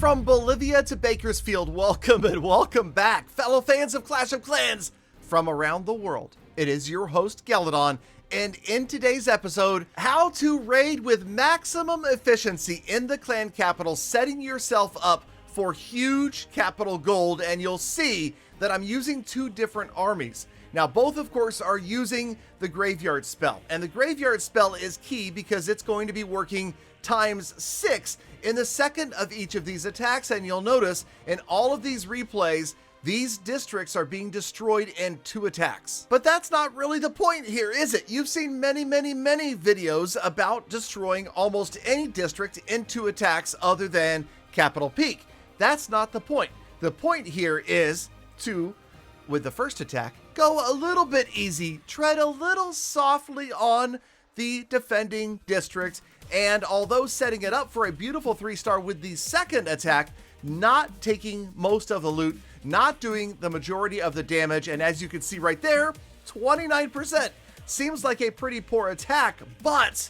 From Bolivia to Bakersfield, welcome and welcome back, fellow fans of Clash of Clans from around the world. It is your host, Galadon, and in today's episode, how to raid with maximum efficiency in the clan capital, setting yourself up for huge capital gold, and you'll see that I'm using two different armies. Now, both, of course, are using the Graveyard spell, and the Graveyard spell is key because it's going to be working times 6 in the second of each of these attacks, and you'll notice in all of these replays, these districts are being destroyed in 2 attacks. But that's not really the point here, is it? You've seen many videos about destroying almost any district in 2 attacks other than Capital Peak. That's not the point. The point here is to, with the first attack, go a little bit easy, tread a little softly on the defending district, and although setting it up for a beautiful 3-star with the second attack, not taking most of the loot, not doing the majority of the damage, and as you can see right there, 29%. Seems like a pretty poor attack, but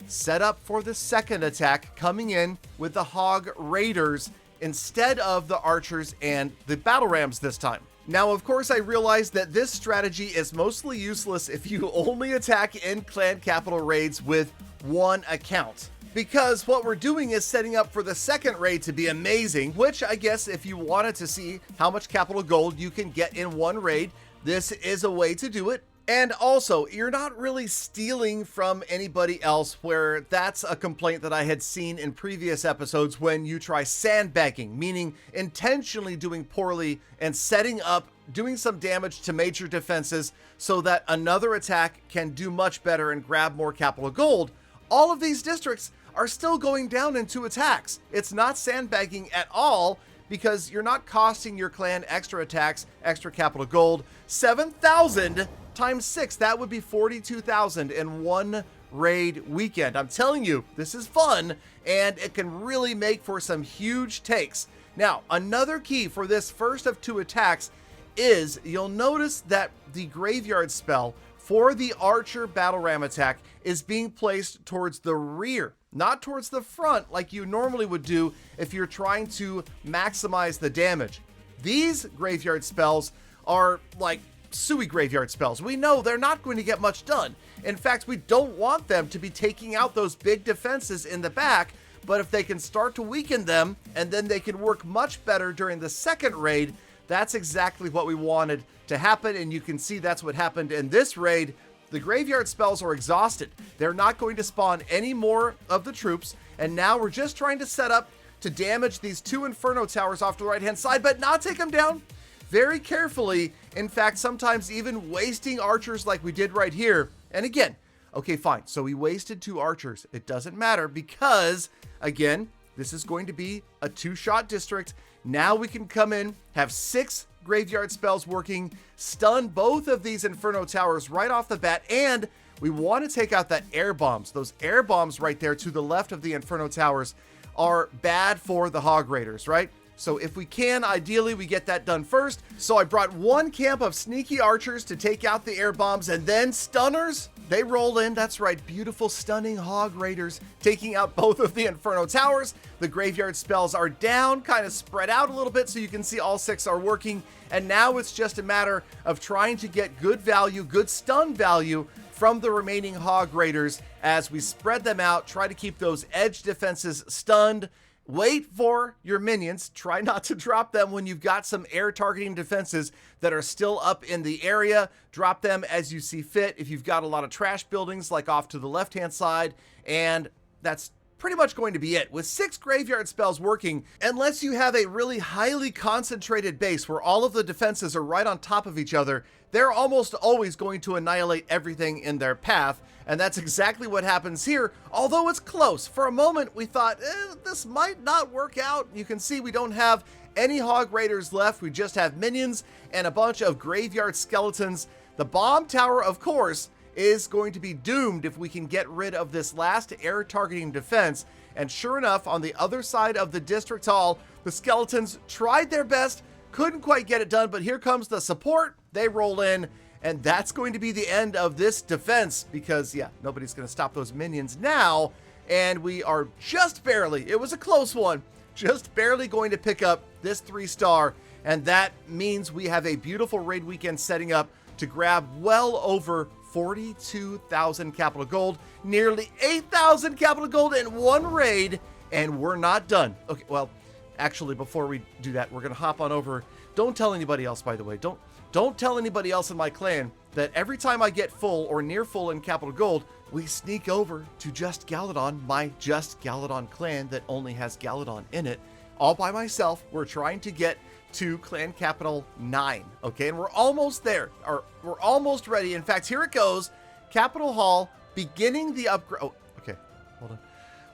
set up for the second attack, coming in with the Hog Raiders instead of the Archers and the Battle Rams this time. Now, of course, I realize that this strategy is mostly useless if you only attack in clan capital raids with one account, because what we're doing is setting up for the second raid to be amazing, which I guess if you wanted to see how much capital gold you can get in one raid, this is a way to do it. And also, you're not really stealing from anybody else, where that's a complaint that I had seen in previous episodes when you try sandbagging, meaning intentionally doing poorly and setting up, doing some damage to major defenses so that another attack can do much better and grab more capital gold. All of these districts are still going down in 2 attacks. It's not sandbagging at all, because you're not costing your clan extra attacks, extra capital gold. 7,000 times 6, that would be 42,000 in one raid weekend. I'm telling you, this is fun, and it can really make for some huge takes. Now, another key for this first of 2 attacks is you'll notice that the Graveyard spell for the Archer Battle Ram attack is being placed towards the rear, not towards the front like you normally would do if you're trying to maximize the damage. These Graveyard spells are like Sui Graveyard spells. We know they're not going to get much done. In fact, we don't want them to be taking out those big defenses in the back, but if they can start to weaken them and then they can work much better during the second raid, that's exactly what we wanted to happen, and you can see that's what happened in this raid. The Graveyard spells are exhausted. They're not going to spawn any more of the troops, and now we're just trying to set up to damage these 2 Inferno towers off to the right-hand side, but not take them down very carefully. In fact, sometimes even wasting archers like we did right here. And again, okay, fine. So we wasted 2 archers. It doesn't matter because, again, this is going to be a 2-shot district. Now we can come in, have 6 Graveyard spells working, stun both of these Inferno towers right off the bat, and we want to take out that air bombs. Those air bombs right there to the left of the Inferno towers are bad for the Hog Raiders, right? So if we can, ideally we get that done first. So I brought 1 camp of sneaky archers to take out the air bombs, and then stunners, they roll in. That's right, beautiful stunning Hog Raiders taking out both of the Inferno towers. The Graveyard spells are down, kind of spread out a little bit so you can see all 6 are working. And now it's just a matter of trying to get good value, good stun value from the remaining Hog Raiders as we spread them out, try to keep those edge defenses stunned. Wait for your minions. Try not to drop them when you've got some air targeting defenses that are still up in the area. Drop them as you see fit if you've got a lot of trash buildings like off to the left-hand side, and that's pretty much going to be it. With 6 Graveyard spells working, unless you have a really highly concentrated base where all of the defenses are right on top of each other, they're almost always going to annihilate everything in their path. And that's exactly what happens here, although it's close. For a moment, we thought, this might not work out. You can see we don't have any Hog Raiders left. We just have minions and a bunch of Graveyard skeletons. The bomb tower, of course, is going to be doomed if we can get rid of this last air targeting defense. And sure enough, on the other side of the district hall, the skeletons tried their best, couldn't quite get it done, but here comes the support. They roll in, and that's going to be the end of this defense because, yeah, nobody's going to stop those minions now. And we are just barely, it was a close one, just barely going to pick up this 3-star, and that means we have a beautiful raid weekend setting up to grab well over 42,000 capital gold, nearly 8,000 capital gold in one raid, and we're not done. Okay, well, actually, before we do that, we're gonna hop on over. Don't tell anybody else, by the way. Don't tell anybody else in my clan that every time I get full or near full in capital gold, we sneak over to Just Galadon, my Just Galadon clan that only has Galadon in it, all by myself. We're trying to get to clan capital 9, okay? And we're almost there, or we're almost ready. In fact, here it goes. Capital Hall, beginning the upgrade. Oh, okay, hold on.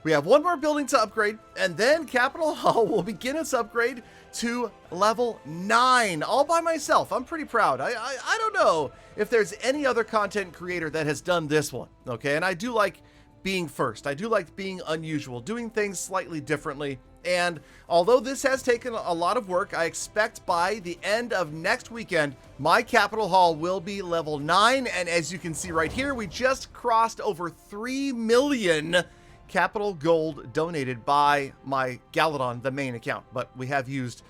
We have one more building to upgrade, and then Capital Hall will begin its upgrade to level 9, all by myself. I'm pretty proud. I don't know if there's any other content creator that has done this one, okay? And I do like being first. I do like being unusual, doing things slightly differently. And although this has taken a lot of work, I expect by the end of next weekend, my Capital Hall will be level 9. And as you can see right here, we just crossed over 3 million capital gold donated by my Galadon, the main account. But we have used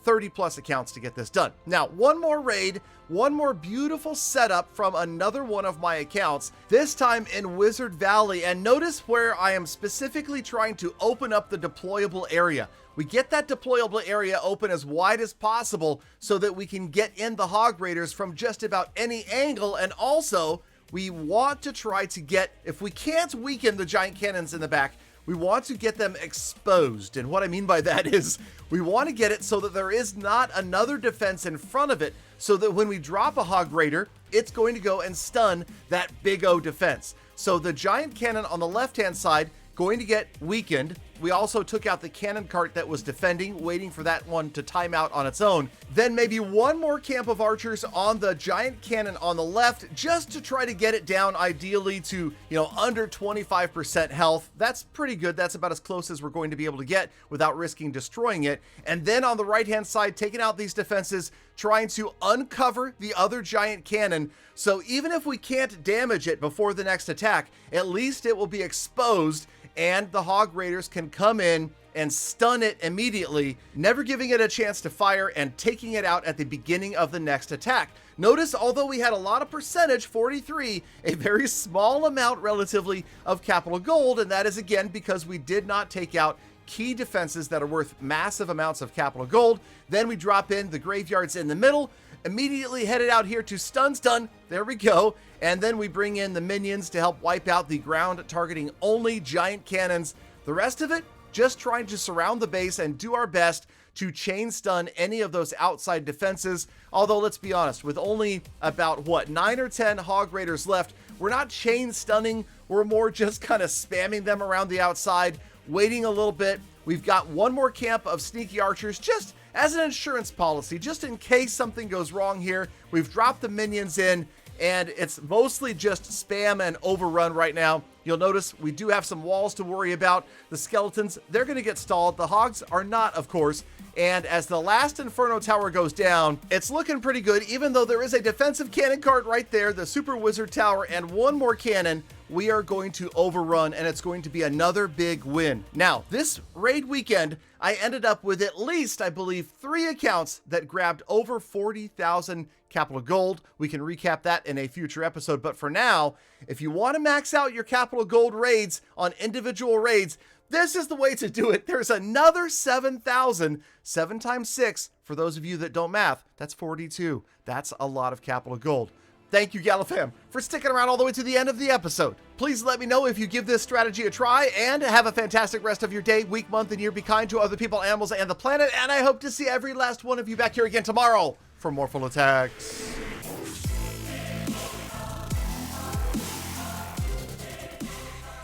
30 plus accounts to get this done. Now, one more raid, one more beautiful setup from another one of my accounts, this time in Wizard Valley. And notice where I am specifically trying to open up the deployable area. We get that deployable area open as wide as possible so that we can get in the Hog Raiders from just about any angle. And also, we want to try to get, if we can't weaken the giant cannons in the back, we want to get them exposed. And what I mean by that is we want to get it so that there is not another defense in front of it, so that when we drop a Hog Raider, it's going to go and stun that big O defense. So the giant cannon on the left-hand side going to get weakened. We also took out the cannon cart that was defending, waiting for that one to time out on its own. Then maybe one more camp of archers on the giant cannon on the left, just to try to get it down ideally to, under 25% health. That's pretty good. That's about as close as we're going to be able to get without risking destroying it. And then on the right-hand side, taking out these defenses, trying to uncover the other giant cannon. So even if we can't damage it before the next attack, at least it will be exposed, and the Hog Raiders can come in and stun it immediately, never giving it a chance to fire and taking it out at the beginning of the next attack. Notice, although we had a lot of percentage, 43, a very small amount relatively of capital gold, and that is again because we did not take out key defenses that are worth massive amounts of capital gold. Then we drop in the graveyards in the middle, immediately headed out here to stun. There we go. And then we bring in the minions to help wipe out the ground targeting only giant cannons. The rest of it, just trying to surround the base and do our best to chain stun any of those outside defenses. Although, let's be honest, with only about 9 or 10 Hog Raiders left, we're not chain stunning. We're more just kind of spamming them around the outside, waiting a little bit. We've got one more camp of sneaky archers just as an insurance policy, just in case something goes wrong here. We've dropped the minions in, and it's mostly just spam and overrun right now. You'll notice we do have some walls to worry about. The skeletons, they're going to get stalled. The hogs are not, of course. And as the last Inferno Tower goes down, it's looking pretty good, even though there is a defensive cannon cart right there, the Super Wizard Tower, and one more cannon. We are going to overrun, and it's going to be another big win. Now, this raid weekend, I ended up with at least, I believe, 3 accounts that grabbed over 40,000 capital gold. We can recap that in a future episode, but for now, if you want to max out your capital gold raids on individual raids, this is the way to do it. There's another 7,000, 7 times 6. For those of you that don't math, that's 42. That's a lot of capital gold. Thank you, Galafam, for sticking around all the way to the end of the episode. Please let me know if you give this strategy a try, and have a fantastic rest of your day, week, month, and year. Be kind to other people, animals, and the planet, and I hope to see every last one of you back here again tomorrow for more full attacks.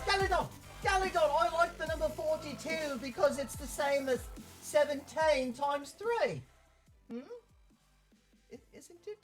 Galadon, I like the number 42 because it's the same as 17 times 3. Isn't it?